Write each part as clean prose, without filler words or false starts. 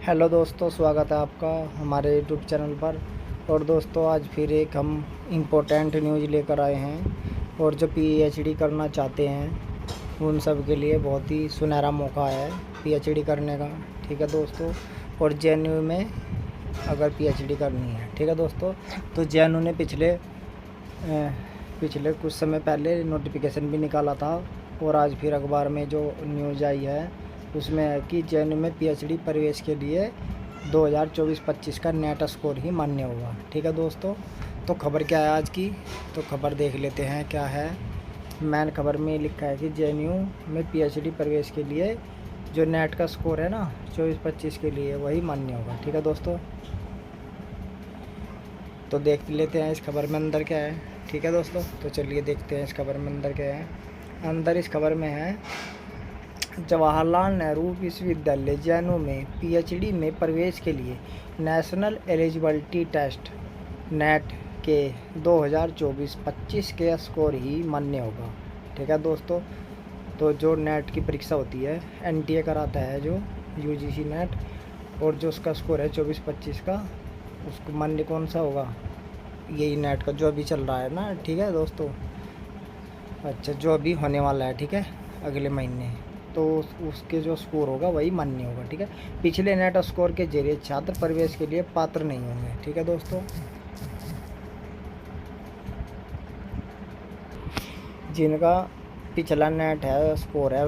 Hello दोस्तों, स्वागत है आपका हमारे यूट्यूब चैनल पर। और दोस्तों, आज फिर एक हम इम्पोर्टेंट न्यूज़ लेकर आए हैं। और जो पीएचडी करना चाहते हैं उन सब के लिए बहुत ही सुनहरा मौका है पीएचडी करने का। ठीक है दोस्तों। और जेएनयू में अगर पीएचडी करनी है, ठीक है दोस्तों, तो जेएनयू ने पिछले कुछ समय पहले नोटिफिकेशन भी निकाला था। और आज फिर अखबार में जो न्यूज़ आई है उसमें है कि जेएनयू में पीएचडी प्रवेश के लिए 2024-25 का नेट स्कोर ही मान्य होगा। ठीक है दोस्तों। तो खबर क्या है आज की, तो खबर देख लेते हैं क्या है। मैन खबर में लिखा है कि जेएनयू में पीएचडी प्रवेश के लिए जो नेट का स्कोर है ना 24-25 के लिए वही मान्य होगा। ठीक है दोस्तों। तो देख लेते हैं इस खबर में अंदर क्या है। ठीक है दोस्तों, तो चलिए देखते हैं इस खबर में अंदर क्या है। अंदर इस खबर में है, जवाहरलाल नेहरू विश्वविद्यालय जेएनयू में पीएचडी में प्रवेश के लिए नेशनल एलिजिबिलिटी टेस्ट नेट के 2024-25 के स्कोर ही मान्य होगा। ठीक है दोस्तों। तो जो नेट की परीक्षा होती है एनटीए कराता है जो यूजीसी नेट, और जो उसका स्कोर है 24-25 का, उसको मान्य कौन सा होगा, यही नेट का जो अभी चल रहा है ना। ठीक है दोस्तों। अच्छा, जो अभी होने वाला है, ठीक है, अगले महीने, तो उसके जो स्कोर होगा वही मान्य होगा। ठीक है। पिछले नेट स्कोर के जरिए छात्र प्रवेश के लिए पात्र नहीं होंगे। ठीक है दोस्तों। जिनका पिछला नेट है स्कोर है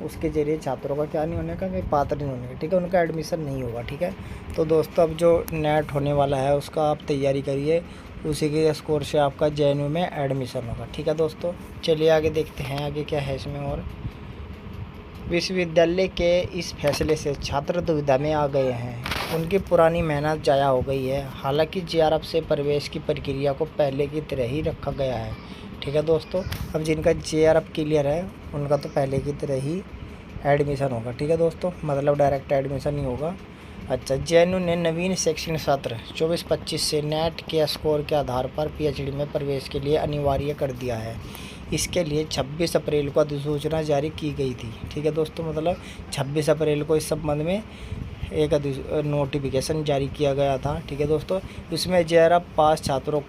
उसके जरिए छात्रों का क्या नहीं होने का, कि पात्र नहीं होने का। ठीक है, उनका एडमिशन नहीं होगा। ठीक है। तो दोस्तों, अब जो नेट होने वाला है उसका आप तैयारी करिए, उसी के स्कोर से आपका जेएनयू में एडमिशन होगा। ठीक है दोस्तों। चलिए आगे देखते हैं आगे क्या है इसमें। और विश्वविद्यालय के इस फैसले से छात्र दुविधा में आ गए हैं। उनकी पुरानी मेहनत जाया हो गई है। हालांकि जेआरएफ से प्रवेश की प्रक्रिया को पहले की तरह ही रखा गया है। ठीक है दोस्तों। अब जिनका जेआरएफ क्लियर है उनका तो पहले की तरह ही एडमिशन होगा। ठीक है दोस्तों, मतलब डायरेक्ट एडमिशन ही होगा। अच्छा, जेएनयू ने नवीन शैक्षणिक सत्र 24-25 से नेट के स्कोर के आधार पर पीएचडी में प्रवेश के लिए अनिवार्य कर दिया है। इसके लिए 26 अप्रैल को अधिसूचना जारी की गई थी। ठीक है दोस्तों, मतलब 26 अप्रैल को इस संबंध में एक नोटिफिकेशन जारी किया गया था। ठीक है दोस्तों। इसमें जेआरएफ पास छात्रों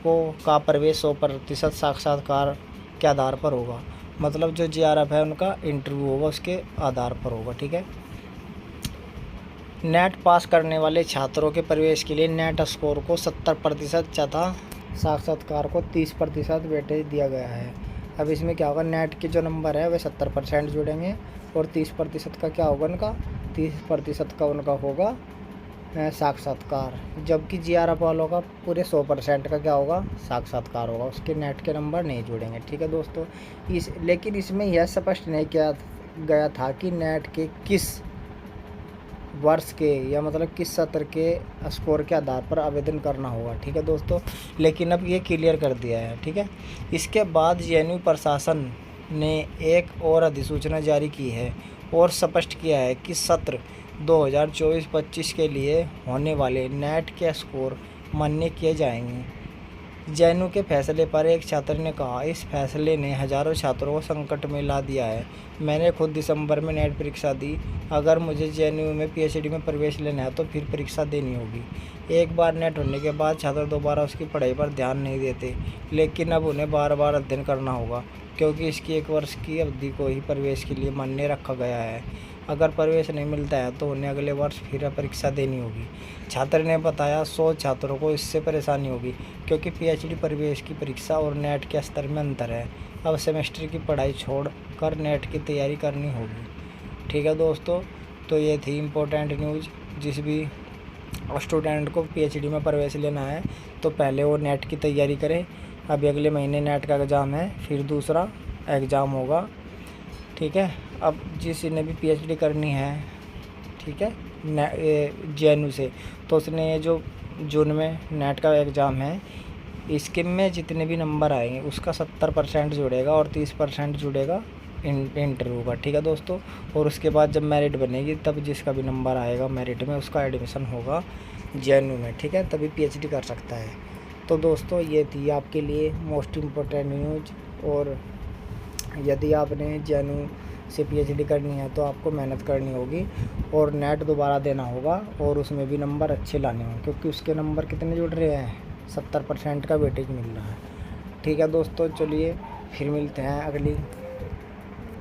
का प्रवेश 100% साक्षात्कार के आधार पर होगा। मतलब जो जेआरएफ है उनका इंटरव्यू होगा उसके आधार पर होगा। ठीक है। नेट पास करने वाले छात्रों के प्रवेश के लिए नेट स्कोर को 70% तथा साक्षात्कार को 30% वेटेज दिया गया है। अब इसमें क्या होगा, नेट के जो नंबर है वे 70% जुड़ेंगे और 30% का क्या होगा उनका, 30% का उनका होगा साक्षात्कार। जबकि जेआरएफ वालों का पूरे 100% का क्या होगा, साक्षात्कार होगा, उसके नेट के नंबर नहीं जुड़ेंगे। ठीक है दोस्तों। लेकिन इसमें यह स्पष्ट नहीं किया गया था कि नेट के किस वर्ष के या मतलब किस सत्र के स्कोर के आधार पर आवेदन करना होगा। ठीक है दोस्तों। लेकिन अब ये क्लियर कर दिया है। ठीक है। इसके बाद जेएनयू प्रशासन ने एक और अधिसूचना जारी की है और स्पष्ट किया है कि सत्र 2024-25 के लिए होने वाले नेट के स्कोर मान्य किए जाएंगे। जेएनयू के फैसले पर एक छात्र ने कहा, इस फैसले ने हज़ारों छात्रों को संकट में ला दिया है। मैंने खुद दिसंबर में नेट परीक्षा दी। अगर मुझे जेएनयू में पीएचडी में प्रवेश लेना है तो फिर परीक्षा देनी होगी। एक बार नेट होने के बाद छात्र दोबारा उसकी पढ़ाई पर ध्यान नहीं देते, लेकिन अब उन्हें बार बार अध्ययन करना होगा क्योंकि इसकी 1 वर्ष की अवधि को ही प्रवेश के लिए मान्य रखा गया है। अगर प्रवेश नहीं मिलता है तो उन्हें अगले वर्ष फिर परीक्षा देनी होगी। छात्र ने बताया, 100 छात्रों को इससे परेशानी होगी क्योंकि पीएचडी प्रवेश की परीक्षा और नेट के स्तर में अंतर है। अब सेमेस्टर की पढ़ाई छोड़कर नेट की तैयारी करनी होगी। ठीक है दोस्तों। तो ये थी इम्पोर्टेंट न्यूज़। जिस भी स्टूडेंट को पीएचडी में प्रवेश लेना है तो पहले वो नेट की तैयारी करे। अभी अगले महीने नेट का एग्ज़ाम है, फिर दूसरा एग्ज़ाम होगा। ठीक है। अब जिसने भी पीएचडी करनी है, ठीक है, जेएनयू से, तो उसने ये जो जून में नेट का एग्ज़ाम है इसके में जितने भी नंबर आएंगे उसका 70% जुड़ेगा और 30% जुड़ेगा इंटरव्यू का। ठीक है दोस्तों। और उसके बाद जब मेरिट बनेगी तब जिसका भी नंबर आएगा मेरिट में उसका एडमिशन होगा जेएनयू में। ठीक है, तभी पीएचडी कर सकता है। तो दोस्तों, ये थी आपके लिए मोस्ट इम्पोर्टेंट न्यूज़। और यदि आपने जेएनयू से PhD करनी है तो आपको मेहनत करनी होगी और नेट दोबारा देना होगा और उसमें भी नंबर अच्छे लाने होंगे, क्योंकि उसके नंबर कितने जुड़ रहे हैं, 70% का वेटेज मिल रहा है। ठीक है दोस्तों, चलिए फिर मिलते हैं अगली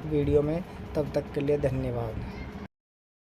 वीडियो में, तब तक के लिए धन्यवाद।